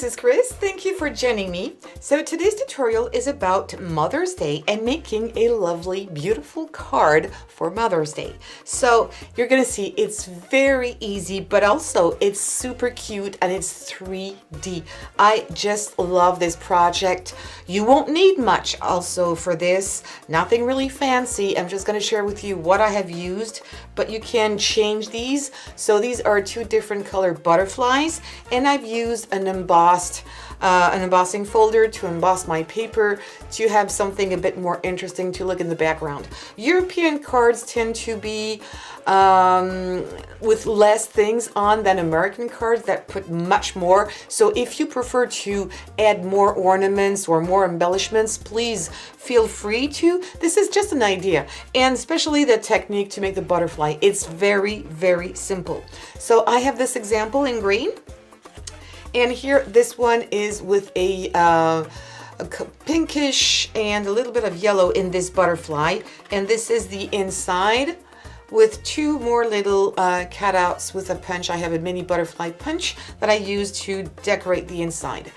this is Chris. Thank you for joining me. So today's tutorial is about Mother's Day and making a lovely, beautiful card for Mother's Day. So you're gonna see it's very easy, but also it's super cute and it's 3D. I just love this project. You won't need much also for this, nothing really fancy. I'm just gonna share with you what I have used, but you can change these. So these are two different color butterflies, and I've used an embossing folder to emboss my paper to have something a bit more interesting to look in the background. European cards tend to be with less things on than American cards that put much more. So if you prefer to add more ornaments or more embellishments, please feel free to. This is just an idea, and especially the technique to make the butterfly. It's very, very simple. So I have this example in green. And here, this one is with a pinkish and a little bit of yellow in this butterfly. And this is the inside with two more little cutouts with a punch. I have a mini butterfly punch that I use to decorate the inside.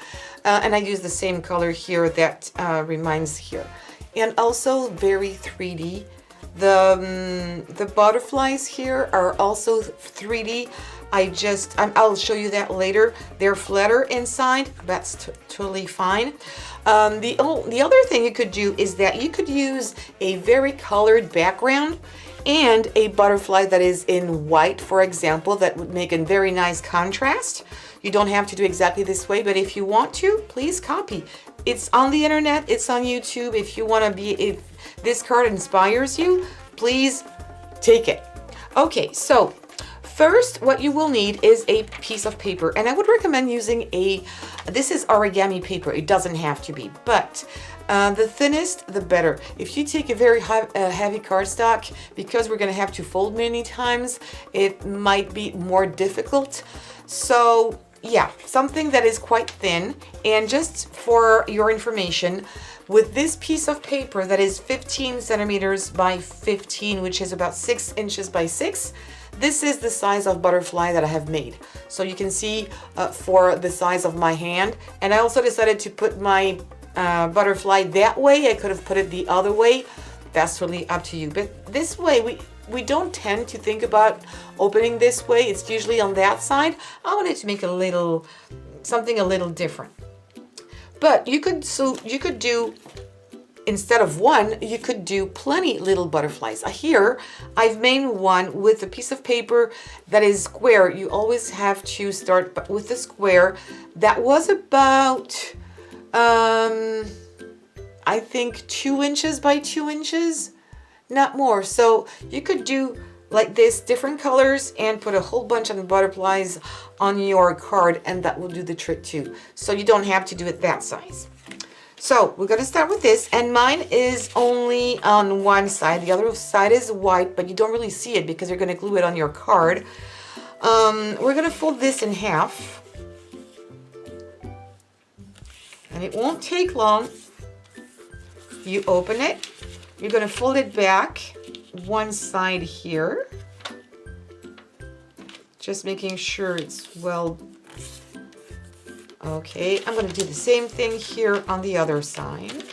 And I use the same color here that reminds here. And also very 3D. The butterflies here are also 3D. I'll show you that later. They're flatter inside. That's totally fine. The other thing you could do is that you could use a very colored background and a butterfly that is in white, for example, that would make a very nice contrast. You don't have to do exactly this way, but if you want to, please copy. It's on the internet, it's on YouTube. If this card inspires you, please take it. Okay, so first, what you will need is a piece of paper, and I would recommend using this is origami paper. It doesn't have to be, but the thinnest, the better. If you take a very heavy cardstock, because we're gonna have to fold many times, it might be more difficult. So yeah, something that is quite thin. And just for your information, with this piece of paper that is 15 centimeters by 15, which is about 6 inches by 6, this is the size of butterfly that I have made. So you can see for the size of my hand. And I also decided to put my butterfly that way. I could have put it the other way. That's really up to you. But this way, we don't tend to think about opening this way. It's usually on that side. I wanted to make something a little different. But you could do, instead of one, you could do plenty little butterflies. Here, I've made one with a piece of paper that is square. You always have to start with the square. That was about, I think 2 inches by 2 inches, not more. So you could do like this, different colors, and put a whole bunch of butterflies on your card, and that will do the trick too. So you don't have to do it that size. So we're going to start with this, and mine is only on one side. The other side is white, but you don't really see it because you're going to glue it on your card. We're going to fold this in half, and it won't take long. You open it. You're going to fold it back one side here, just making sure it's well. Okay, I'm going to do the same thing here on the other side.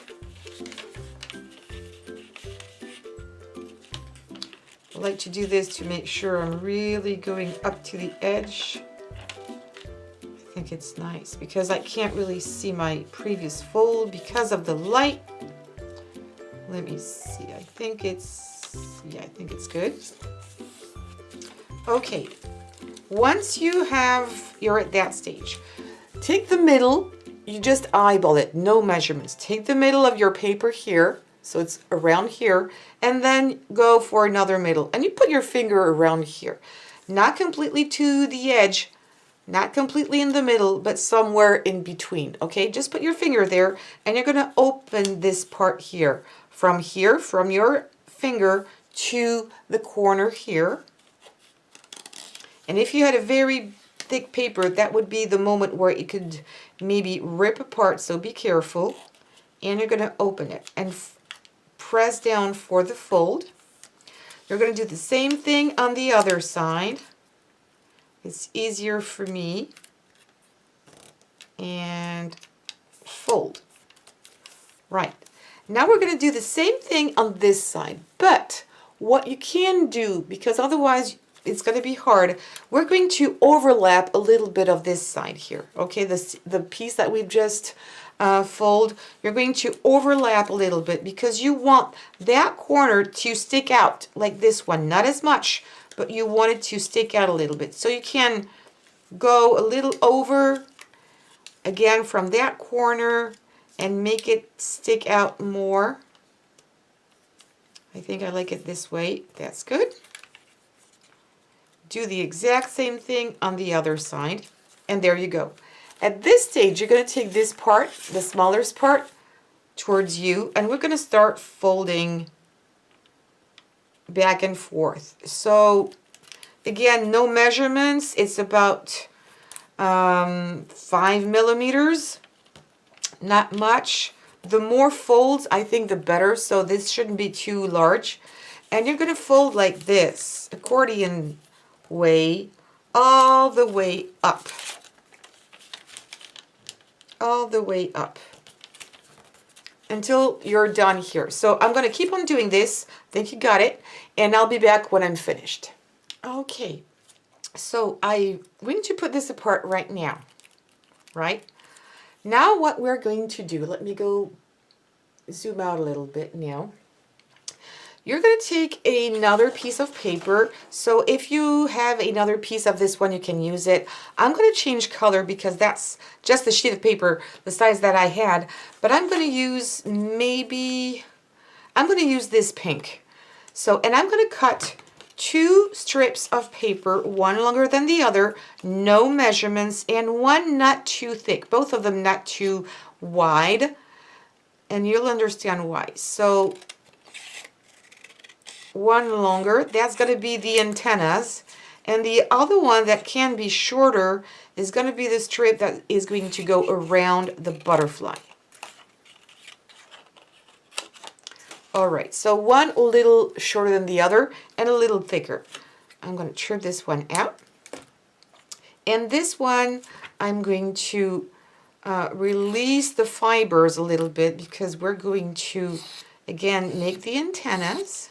I like to do this to make sure I'm really going up to the edge. I think it's nice because I can't really see my previous fold because of the light. Let me see, I think it's good. Okay, once you're at that stage, take the middle, you just eyeball it, no measurements. Take the middle of your paper here, so it's around here, and then go for another middle. And you put your finger around here. Not completely to the edge, not completely in the middle, but somewhere in between, okay? Just put your finger there, and you're gonna open this part here, from your finger to the corner here. And if you had a very thick paper, that would be the moment where it could maybe rip apart, so be careful. And you're going to open it and press down for the fold. You're going to do the same thing on the other side. It's easier for me. and fold. Right. Now we're going to do the same thing on this side, but what you can do, because otherwise it's going to be hard, we're going to overlap a little bit of this side here. Okay, the piece that we've just fold, you're going to overlap a little bit because you want that corner to stick out like this one, not as much, but you want it to stick out a little bit. So you can go a little over again from that corner and make it stick out more. I think I like it this way. That's good. Do the exact same thing on the other side, and there you go. At this stage, you're going to take this part, the smallest part, towards you, and we're going to start folding back and forth. So again, no measurements. It's about 5 millimeters, not much. The more folds, I think, the better, so this shouldn't be too large. And you're going to fold like this, accordion way, all the way up. All the way up until you're done here. So I'm going to keep on doing this. I think you got it. And I'll be back when I'm finished. Okay, so I'm going to put this apart right now. Right? Now what we're going to do, let me go zoom out a little bit now. You're going to take another piece of paper. So if you have another piece of this one, you can use it. I'm going to change color because that's just the sheet of paper, the size that I had. But I'm going to use I'm going to use this pink. So, and I'm going to cut 2 strips of paper, one longer than the other, no measurements, and one not too thick. Both of them not too wide, and you'll understand why. So one longer, that's going to be the antennas, and the other one that can be shorter is going to be the strip that is going to go around the butterfly. Alright, so one a little shorter than the other and a little thicker. I'm going to trim this one out. And this one, I'm going to release the fibers a little bit because we're going to, again, make the antennas.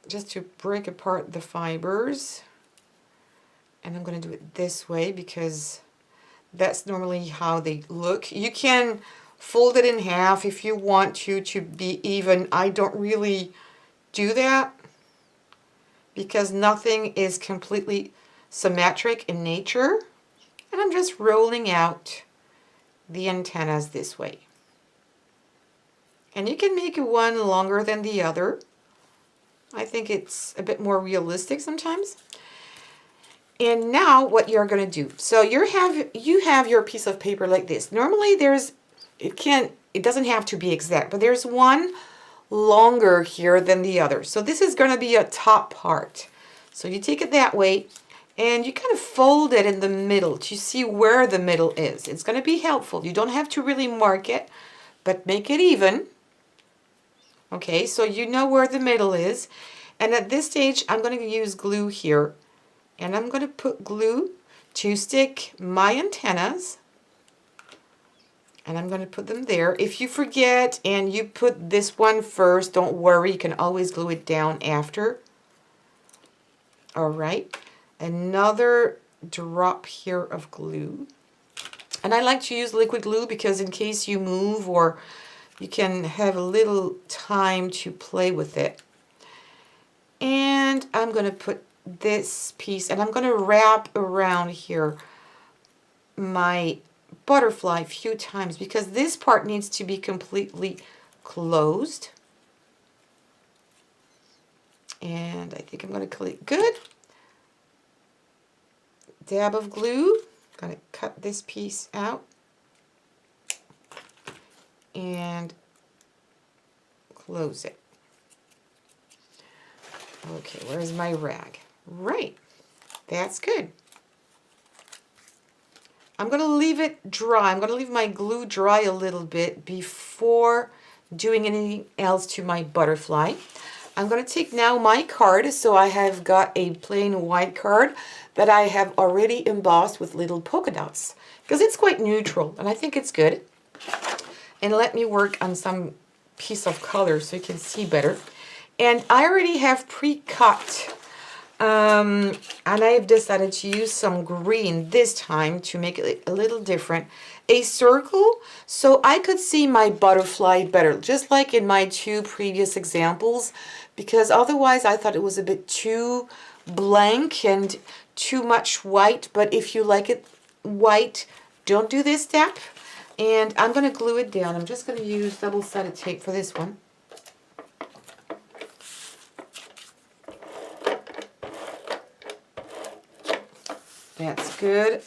Just to break apart the fibers. And I'm going to do it this way because that's normally how they look. You can fold it in half if you want to be even. I don't really do that because nothing is completely symmetric in nature. And I'm just rolling out the antennas this way. And you can make one longer than the other. I think it's a bit more realistic sometimes. And now what you're going to do, so you have your piece of paper like this. Normally it doesn't have to be exact, but there's one longer here than the other. So this is going to be a top part. So you take it that way and you kind of fold it in the middle to see where the middle is. It's going to be helpful. You don't have to really mark it, but make it even. Okay, so you know where the middle is. And at this stage, I'm going to use glue here. And I'm going to put glue to stick my antennas. And I'm going to put them there. If you forget and you put this one first, don't worry. You can always glue it down after. All right. Another drop here of glue. And I like to use liquid glue because in case you move or you can have a little time to play with it. And I'm going to put this piece, and I'm going to wrap around here my butterfly a few times because this part needs to be completely closed. And I think I'm going to click good. Dab of glue. I'm going to cut this piece out and close it. Okay, where's my rag? Right, that's good. I'm going to leave it dry. I'm going to leave my glue dry a little bit before doing anything else to my butterfly. I'm going to take now my card. So I have got a plain white card. that I have already embossed with little polka dots, because it's quite neutral and I think it's good. And let me work on some piece of color so you can see better. And I already have pre-cut, and I've decided to use some green this time to make it a little different. A circle, so I could see my butterfly better, just like in my two previous examples, because otherwise I thought it was a bit too blank and too much white. But if you like it white, don't do this step. And I'm going to glue it down. I'm just going to use double-sided tape for this one. That's good.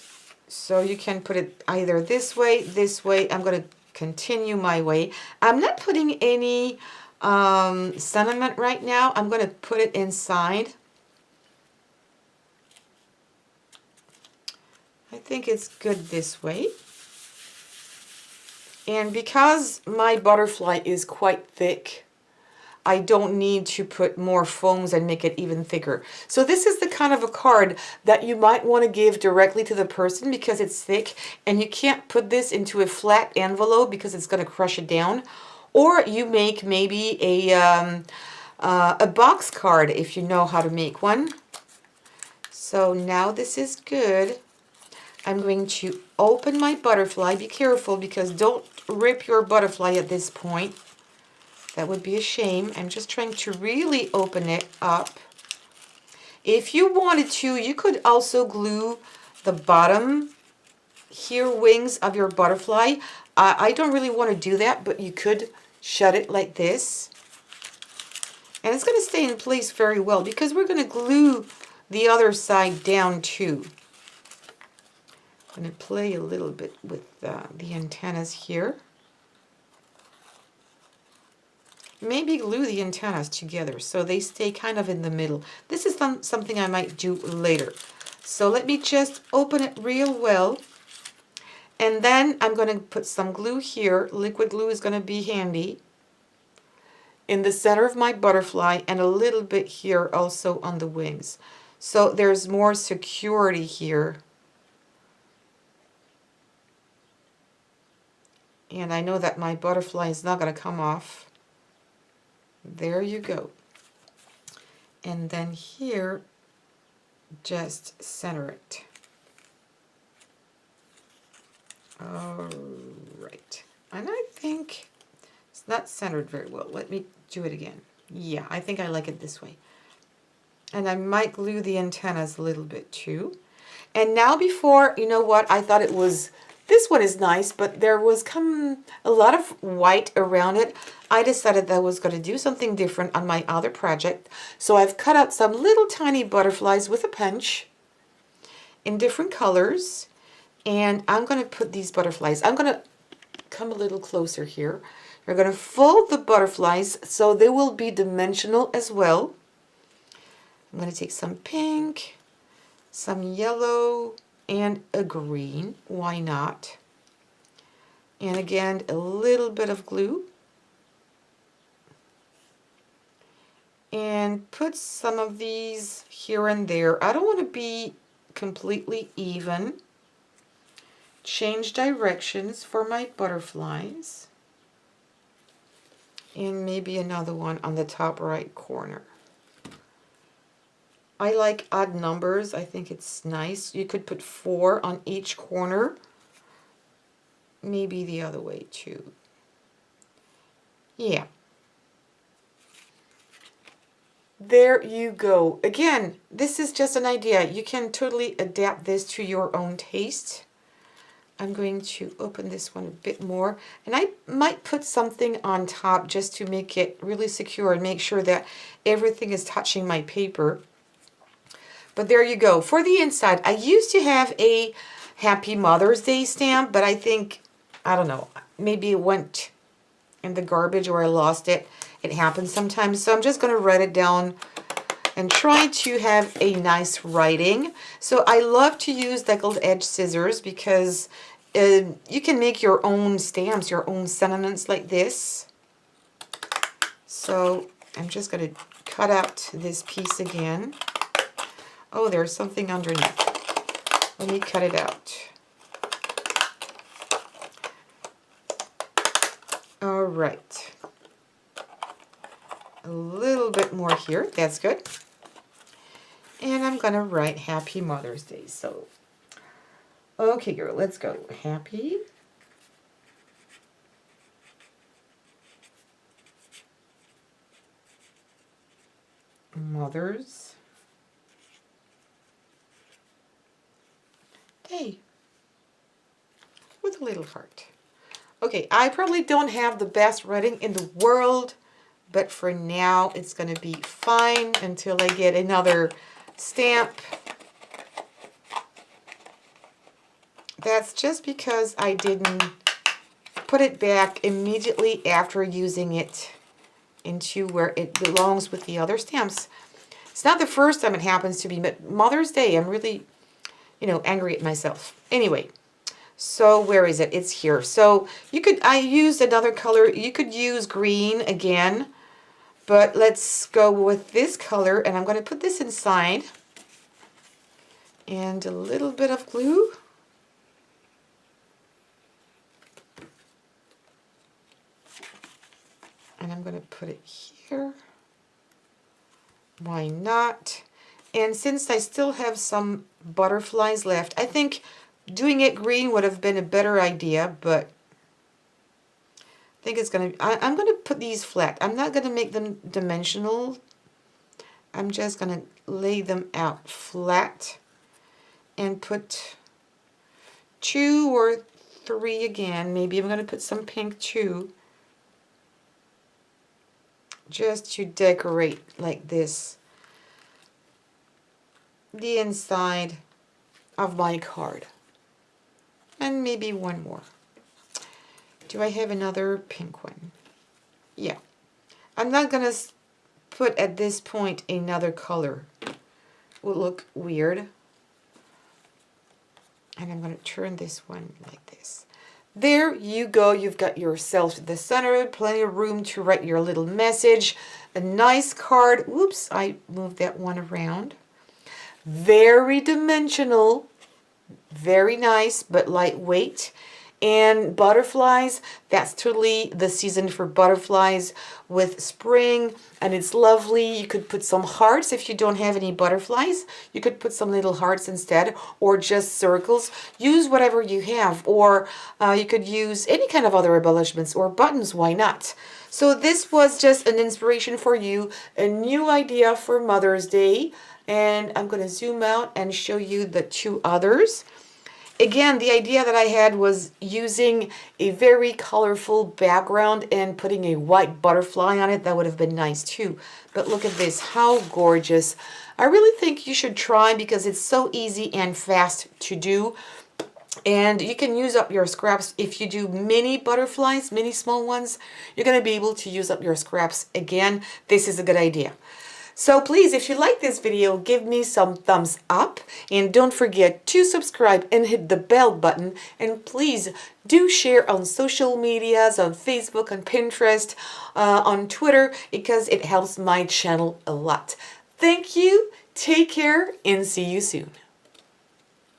So you can put it either this way, this way. I'm going to continue my way. I'm not putting any sentiment right now. I'm going to put it inside. I think it's good this way. And because my butterfly is quite thick, I don't need to put more foams and make it even thicker. So this is the kind of a card that you might want to give directly to the person because it's thick, and you can't put this into a flat envelope because it's going to crush it down. Or you make maybe a box card if you know how to make one. So now this is good. I'm going to open my butterfly. Be careful, because don't rip your butterfly at this point. That would be a shame. I'm just trying to really open it up. If you wanted to, you could also glue the bottom here wings of your butterfly. I don't really want to do that, but you could shut it like this. And it's going to stay in place very well because we're going to glue the other side down too. I'm going to play a little bit with the antennas here. Maybe glue the antennas together so they stay kind of in the middle. This is something I might do later. So let me just open it real well. And then I'm going to put some glue here. Liquid glue is going to be handy in the center of my butterfly, and a little bit here also on the wings. So there's more security here. And I know that my butterfly is not going to come off. There you go. And then here, just center it. All right. And I think it's not centered very well. Let me do it again. Yeah, I think I like it this way. And I might glue the antennas a little bit too. And now before, you know what, I thought it was, this one is nice, but there was a lot of white around it. I decided that I was going to do something different on my other project. So I've cut out some little tiny butterflies with a punch in different colors. And I'm going to put these butterflies, I'm going to come a little closer here. You're going to fold the butterflies so they will be dimensional as well. I'm going to take some pink, some yellow, and a green. Why not? And again, a little bit of glue. And put some of these here and there. I don't want to be completely even. Change directions for my butterflies. And maybe another one on the top right corner. I like odd numbers. I think it's nice. You could put 4 on each corner. Maybe the other way too. Yeah. There you go. Again, this is just an idea. You can totally adapt this to your own taste. I'm going to open this one a bit more, and I might put something on top just to make it really secure and make sure that everything is touching my paper. But there you go. For the inside, I used to have a Happy Mother's Day stamp, but I think, I don't know, maybe it went in the garbage or I lost it. It happens sometimes. So I'm just going to write it down and try to have a nice writing. So I love to use deckled edge scissors because you can make your own stamps, your own sentiments like this. So I'm just going to cut out this piece again. Oh, there's something underneath. Let me cut it out. All right. A little bit more here. That's good. And I'm going to write Happy Mother's Day. So, okay, girl, let's go. Happy Mother's Day with a little heart. Okay, I probably don't have the best writing in the world, but for now it's going to be fine until I get another stamp. That's just because I didn't put it back immediately after using it into where it belongs with the other stamps. It's not the first time it happens to me, but Mother's Day, I'm really, angry at myself. Anyway, so where is it? It's here. So I used another color. You could use green again, but let's go with this color, and I'm going to put this inside. And a little bit of glue. And I'm going to put it here. Why not? And since I still have some butterflies left, I think doing it green would have been a better idea, but I think it's going to, I'm going to put these flat. I'm not going to make them dimensional. I'm just going to lay them out flat and put 2 or 3 again. Maybe I'm going to put some pink too, just to decorate like this the inside of my card. And maybe one more. Do I have another pink one? Yeah. I'm not going to put at this point another color. It will look weird. And I'm going to turn this one like this. There you go. You've got yourself to the center, plenty of room to write your little message. A nice card. Oops, I moved that one around. Very dimensional. Very nice, but lightweight. And butterflies, that's totally the season for butterflies with spring, and it's lovely. You could put some hearts if you don't have any butterflies. You could put some little hearts instead, or just circles. Use whatever you have, or you could use any kind of other embellishments or buttons, why not? So this was just an inspiration for you, a new idea for Mother's Day, and I'm going to zoom out and show you the 2 others. Again, the idea that I had was using a very colorful background and putting a white butterfly on it. That would have been nice too. But look at this, how gorgeous. I really think you should try because it's so easy and fast to do. And you can use up your scraps. If you do mini butterflies, mini small ones, you're going to be able to use up your scraps again. This is a good idea. So please, if you like this video, give me some thumbs up, and don't forget to subscribe and hit the bell button, and please do share on social medias, on Facebook, on Pinterest, on Twitter, because it helps my channel a lot. Thank you, take care, and see you soon.